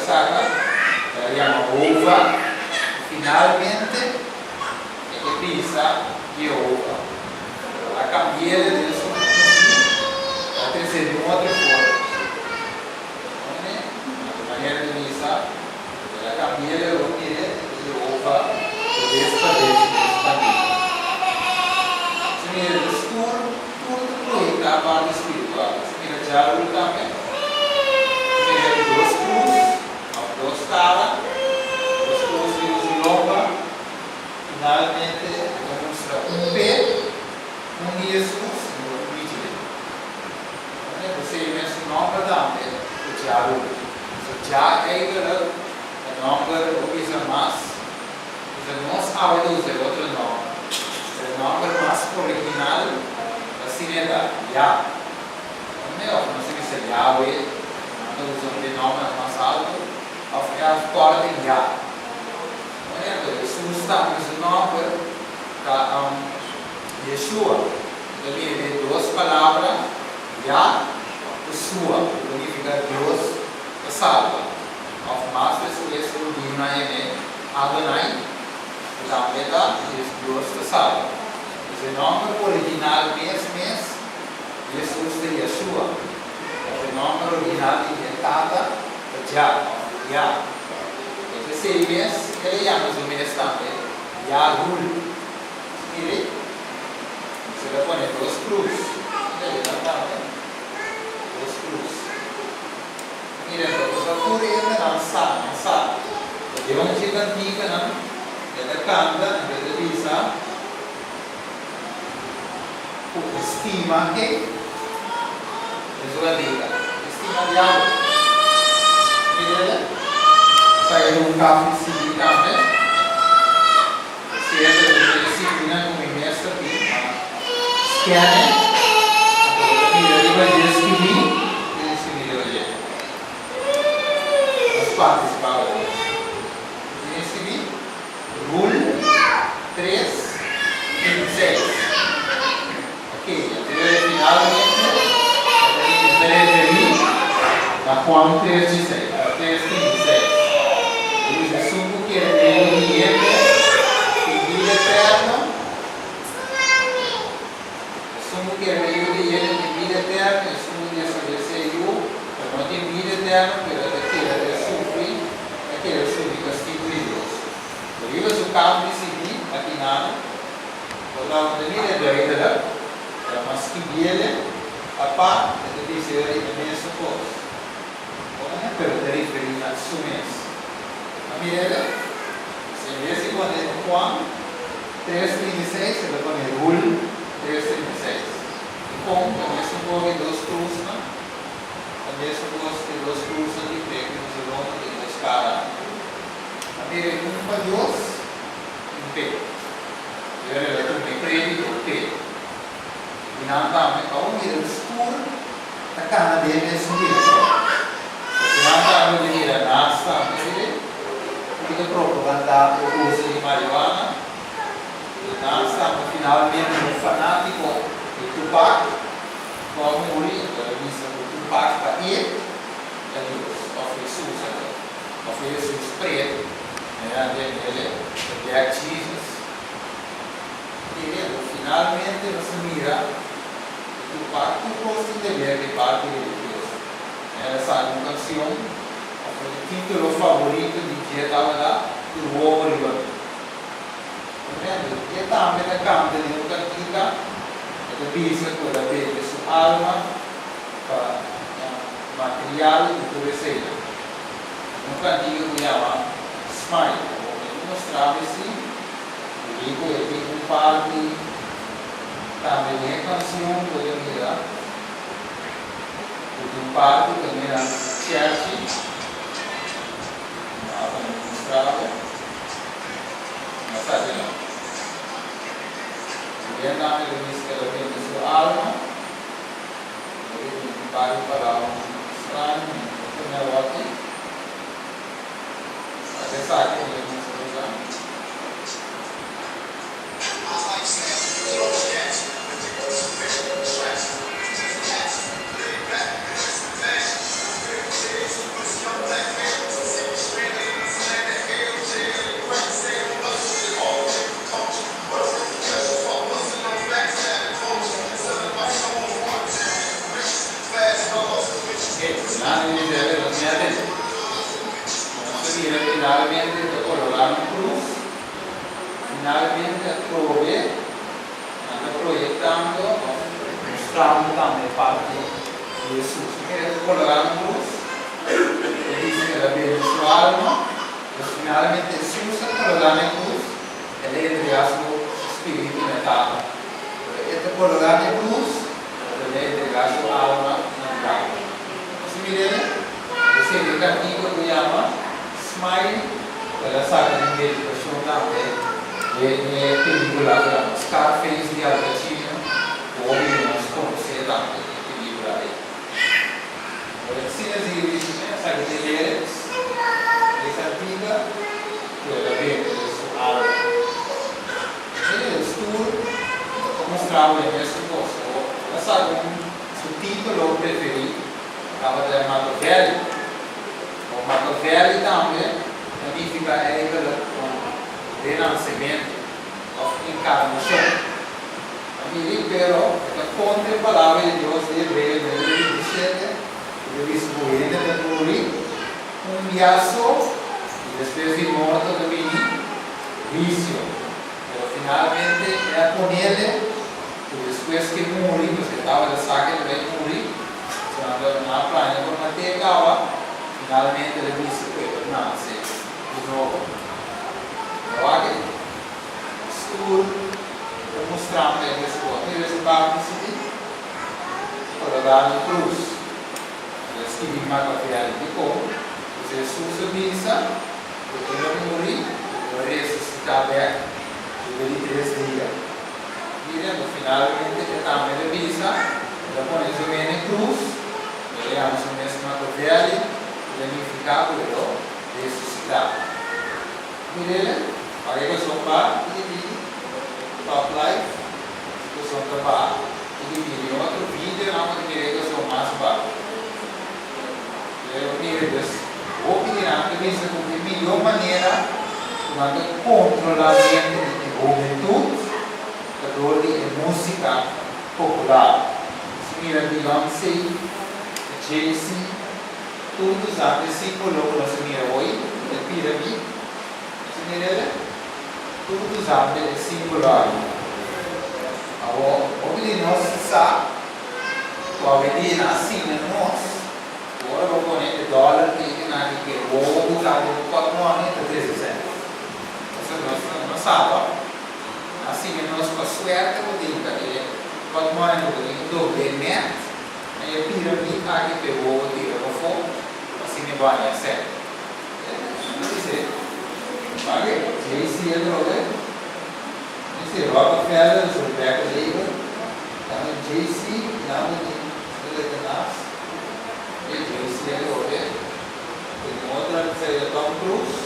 saca, ela llama uva, finalmente, ele pisa e uva. Ela cambia de isso, ela recebe uma outra forma. A maneira de pisar, ela cambia de uva, de expandir. Se mira, tudo a parte espiritual. Se mira, já o também. Duas cruzes, duas talas, duas cruzes de longa, finalmente demonstra pé, Jesus e vídeo. Você mencionou também o diabo. O diabo é o nome do mais. Nós hablamos de outro nome. O nome mais original assim é Yah. Não sei se é Yahweh. Usam de nome mais alto, ao ficar fora de Yah. Jesus está no nome da Yeshua. Então, ele tem duas palavras, Yah e Sua, que significa Deus que salva. Ao mais vezes, o Dina é Adonai, que também é Deus que salva. O nome original mesmo é Jesus de Yeshua. O nome original de Tata, Yah. Esse mês, ele chama o mês também, Yahul. Ele, você vai pôr duas cruzes. Ele não também. Duas cruzes. Ele é duas alturas e ele não sabe. De onde chega antiga, não? Ele canta, ele visa. O estima que Jesus diga. Diabo, saiu um carro de seguir também. Se entra de disciplina com o mestre aqui, esquerda, ele vai descobrir, ele se vira hoje. As partes para hoje. Descobrir, rule 3, 26. Ok, até finalmente, na Juan 3:16. Ele diz: assunto que é obediente e vida eterna. Assunto que é obediente e vida eterna. Assunto que é obedecido, mas não tem vida eterna, mas aquele sofre castigo de Deus. Por isso, o carro de seguir, aqui nada, o carro de vida é doida, mas que ele, a parte, ele diz: eu também sou posto. Pero te referir a su mes. A mira, se vê quando é Juan 3:36, se vai poner Rul 3:36. E com também se pode duas cruzes, também se pode duas cruzes de pé, que nos longe de duas caras. A mira, para Deus, em pé. Eu também prende o pé. E não também, ao mira escuro, a cana dele é subida só. Nada a venir a nasta, porque propaganda o uso de marihuana, nasta, finalmente um fanático de Tupac, como morrer, a missa do Tupac para ir a Deus, oferece preto, ele é Jesus. E finalmente você mira Tupac, o rosto dele é de parte de Deus. Essa canção, o título favorito de dia estava lá, do War River. Dia também na canta de uma cantiga, ele pisa por a ver de sua alma, para material de tudo isso. Uma cantiga que chama Smile, ele mostrava assim, ele tem um parte, também é canção, pode mirar. Um parte também na Chelsea, mostrava, mas sabe não. Ele diz que ela tem sua alma, ele tem um parte para um estranho, até sabe que ele mostrou. finalmente colocaram cruz, finalmente prove, anda projetando, mostrando também parte de Jesus. Colocaram cruz, ele disse que era sua alma, mas finalmente Jesus colocaram a cruz, ele entregou seu espírito na terra. Ele colocaram a cruz, ele entregou sua alma na terra. Você me lembra? Esse é o caminho que chama Smile, ela sabe de meditação também. É película que chama Scarface de Al Pacino, ou nós conhecemos também, película aí. Se nós vimos, sabe de lyrics, essa antiga, que ela vem de sua alma. Ele estuda, mostrava esse posto. Ela sabe o título preferido, estava de Machiavelli. O Machiavelli também significa o renascimento, a encarnação. Pero, contra a palavra de Deus de Hebreu 17, ele diz: "Morrer de morrer, viaço, e depois de morto de vício." Pero, finalmente, é com ele, que depois que morri, porque estava de saque, ele vai morrer, na praia, por manter a cava, finalmente ele disse que ele nasce de novo. Então, aqui, estudo, mostrando ele esse ponto. E o resultado é o seguinte: colocar na cruz. Eles que vêm mais para criar de como, Jesus subissa, porque ele morreu, ele ressuscitar bem, ele 3 dias. E finalmente, ele também subissa, ele põe isso bem na cruz. Ele é o mesmo Machiavelli, planificado e ressuscitado. Mire, para que são parte de Top Life, que são trabalho, e de outro vídeo, não pode querer que são mais baixo. Eu mire, vou pedir a premissa de melhor maneira, quando controlar a mente de juventude, a dor de música popular. Se mira Beyoncé, Jay-Z, todos sabem se colocam na mira hoje, na pirâmide, se mira, todos sabem o símbolo aí. Agora, o que nós sabemos, o que assim nós, agora vou pôr $1 que o ovo usado no patrimônio de 13 centavos. Nós sabemos, assim nós com a suerte, o patrimônio do dobremente, e a pirâmide aqui pegou o tiro no fogo, assim me vai a sério. Jay-Z é droga. Esse Rockefeller, o Rebecca Labor, também Jay-Z, não de Letenas, e Jay-Z é droga. Tem outra que sai da Tom Cruise,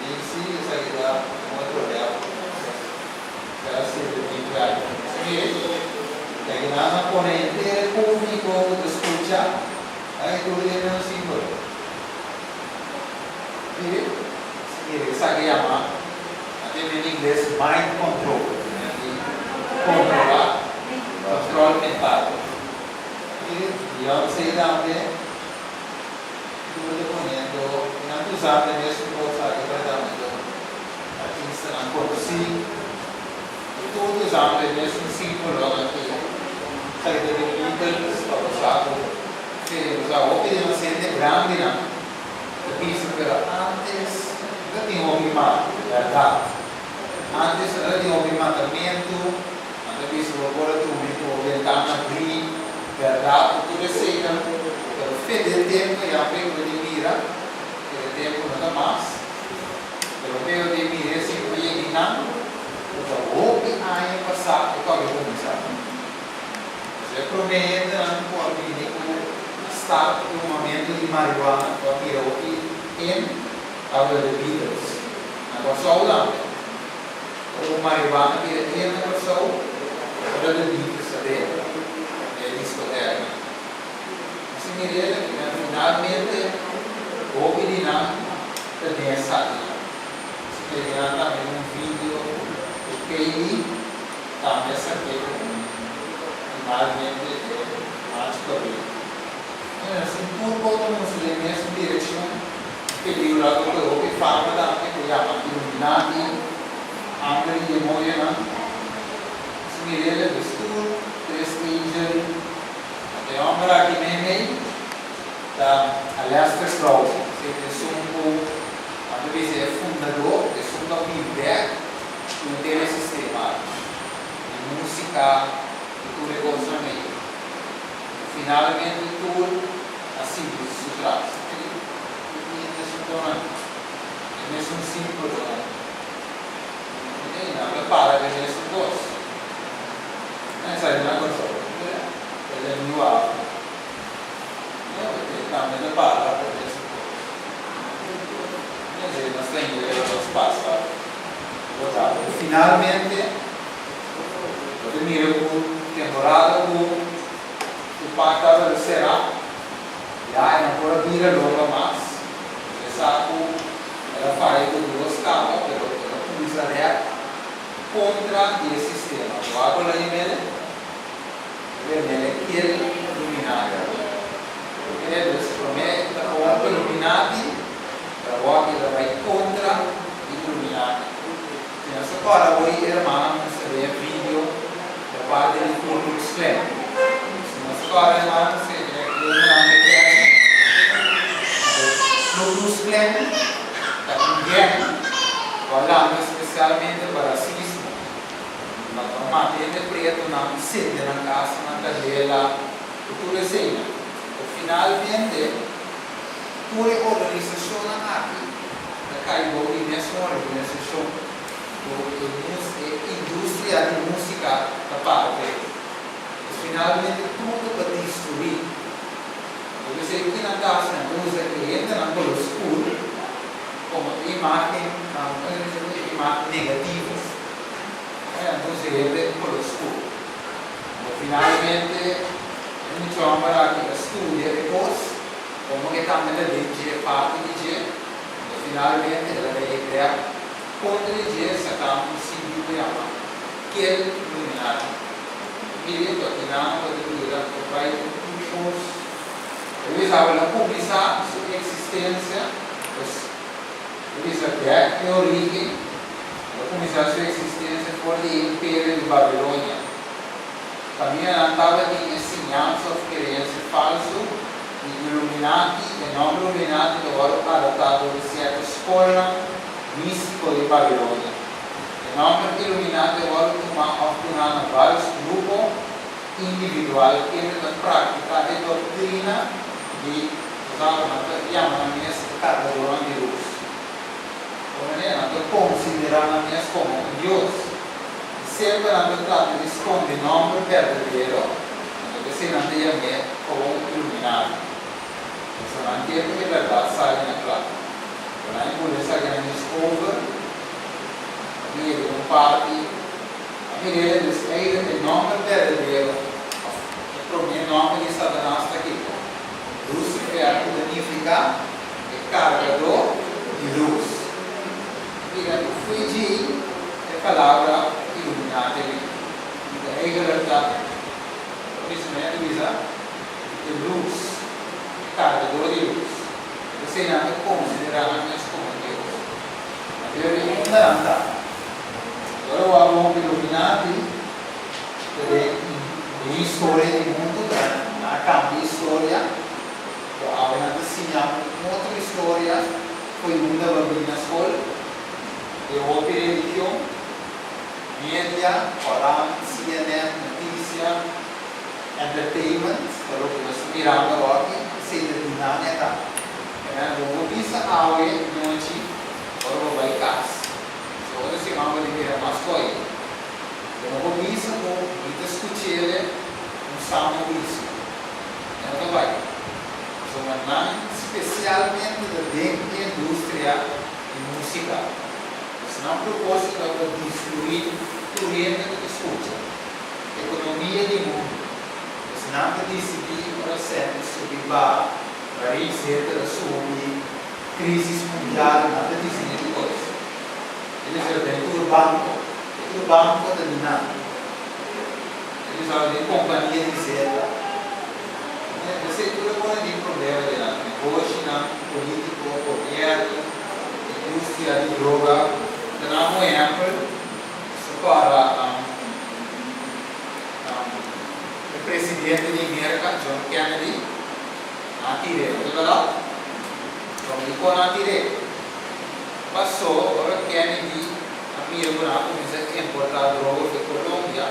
Jay-Z sai da outra dela, que ela se dedica. Perché la ponente del pubblico che scusa, tu vedi un simbolo. E sa che chiama, in inglese, mind control, control mentale. Beyoncé também, não usava mesmo cosa che tratamento, artista non conosci, tudo usava mesmo simbolo aqui. Saída de Beatles, para usar o que ele sente grande, não? Eu disse, pero antes não tinha movimento, verdade? Antes não tinha movimento, antes disse, agora tu me ventana abrir, verdade? Tudo isso aí, pero fez de tempo, já pego de mira, que de tempo não dá mais, pero pego de mira, se eu ia guinando, então, o que há em passado, é qual é o começar? Eu prometo não pode estar em um momento de marihuana porque eu em aula de Beatles na pessoa lá o marihuana que é na pessoa aula de Beatles sabe é discoteca assim ele finalmente o que não tem essa se pegar também vídeo que ele também sabe finalmente mais corrido. Assim, por volta nos mesma direção, pediu lá do que fala da que chama Illuminati, Angeli Demonia, Smirele do Estudo, Prestigio, até a obra que nem da Aleister Strauss, que é vezes é fundador, é da Bíblia, do inteiro sistema de música e tudo é coisa meio. Finalmente, tudo assim, se traz. É mesmo simples, não é? Não para que é isso gosto. Não sai de uma coisa, ele é meu alvo. Não para que é isso gosto. Nós temos que ter espaço. Finalmente, o primeiro temporada o pacto será já é uma vida longa mais. Sabe, ela faz duas capas, ela utiliza contra esse sistema. O água lá em ele quer iluminar. Ele promete contra iluminar, ela vai contra iluminar. Nessa hora, hoje, irmã, você vê vídeo da parte do Ku Klux Klan. Nessa hora, irmã, você vê iluminar. No Klux Klan, falando especialmente para racismo. Mas matéria preto na sede, na casa, na cadeira, tudo assim. Finalmente, toda a organização aqui, caiu em mesma organização, a indústria de música da parte. Finalmente, tudo para destruir. Você aqui na casa, música que entra na escura, como imagem negativas. Então, você entra por escuro. Finalmente, a gente chama que estuda depois, como que também a gente parte de dia, finalmente, ela vai criar contra o dia, essa cama civil de ama, que é iluminado. Direito aqui na abertura, o pai do curso. Eles hablam publicar sua existência, eles até a origem, a publicar sua existência fora do Império de Babilônia. Também andava em ensinança ou crença falso de Illuminati, o nome Illuminati agora adaptado de certa escola mística de Babilônia. O nome Illuminati agora tomando vários grupos individuais que na prática a doutrina de chiamano carta di luz. Come considerano come un Dio. Sempre hanno trattato di scontri non verdadero, perché se non degli me come illuminati. Sono anche in realtà sai in classe. Non è pure sai in scover, dire un party, a dire il nome verdadero. Il nome di Satana sta qui. Lucifer significa carregador de luz. O Fiji é a palavra iluminada. É a verdade. De luz, carregador de luz. Você não é considerado como Deus. Deus é ignorante. Agora o amor iluminado é história do mundo, a cambia história. Aveva insegnato un'altra storia, poi una bambina a scuola, e ho televisione, media, Oran, CNN, notizia, entertainment, quello che sto mirando oggi, siete dinamica. Ho visto aue, non ci, ora vai a casa. Ora si chiama di dire ma scuola. Ho visto che scucciere un salmo visto. E ora vai. Especialmente dentro da indústria musical. Não propósito para destruir o reino que escuta, a economia do mundo. Não para decidir para sempre sobre para ir cerca sobre crise mundial, não para decidir coisas. Eles já o banco está dominando. Eles já têm companhia de cerca. Você tudo pode ter problema de negócio, político, governo, tire, verdad? Como dijo na tire, passou, agora Kennedy, a minha irmã começa a importar drogas da Colômbia.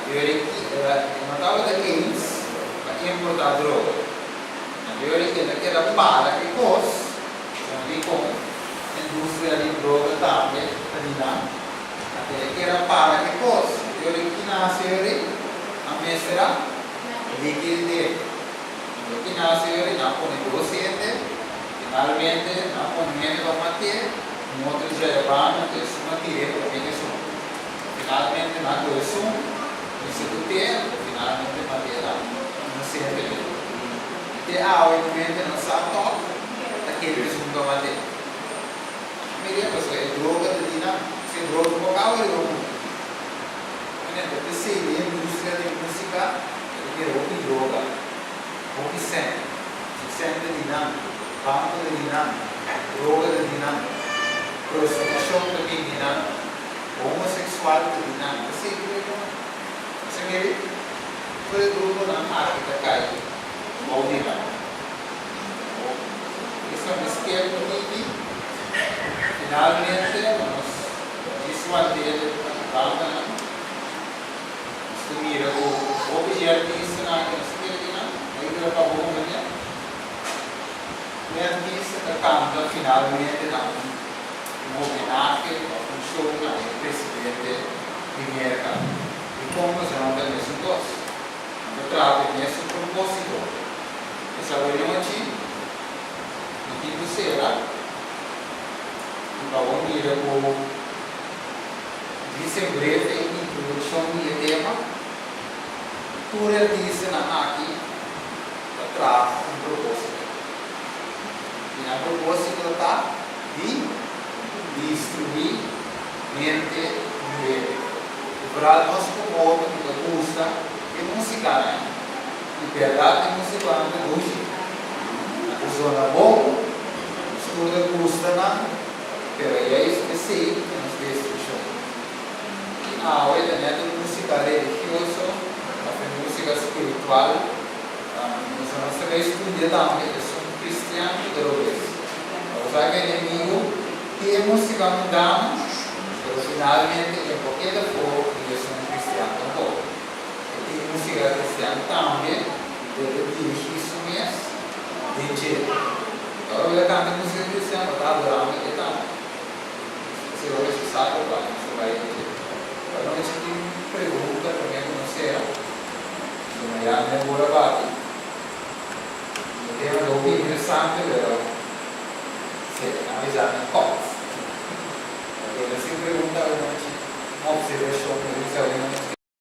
Eu era que matava daqueles para importar droga. Eu era que era para que fosse, ali com a indústria de droga também, ali lá. Até que era para que fosse. Eu era que nasceu a mestra líquida. Eu que nasceu na com negociante, finalmente na com menos para manter, um outro já é bom, que é uma tira para mim isso. Finalmente na coisa isso do tempo, finalmente manter lá, não sei bem. Até a hora que não sabe tocar, aquele que nunca manter. Me lembro só é droga de dinâmica, se droga por causa de algum. Porque se ele é indústria de música, ele é outra droga, outra sempre de dinâmica, banco de dinâmica, droga de dinâmica, prostituição de dinâmica, homossexual de dinâmica, se ele é foi o grupo na África caiu, ao dinâmica. Isso é uma esquerda que finalmente nós visualizamos a mira o objeto na esquerda, aí ele acabou com ele. O artista canta finalmente dá um homenagem a um show ao presidente Pinheira. E como nós não temos isso dois, eu trago nesse propósito. Essa reunião aqui, no tipo será, então mira o disse breve em introdução do tema. Tudo diz aqui atrás um propósito. E na propósito está de destruir mente mulher. Para nós como que custa e música, liberdade musical de hoje. A zona bom, estuda custa na, pero é esqueci que nos destruição. E a hora da música religiosa música espiritual, nós também estudamos também, são cristianos de Deus. Usar que inimigo que a música mudamos, mas finalmente é porque da fogo e eu sou cristiano também. E a música cristã também deve dirigir isso mesmo, de jeito. Agora eu canto música cristã, eu estou adorando ele também. Se você sabe, você vai dizer. Agora nós temos pergunta para mim conhecer. Yang yang bola bati. Dia lebih interessant juga.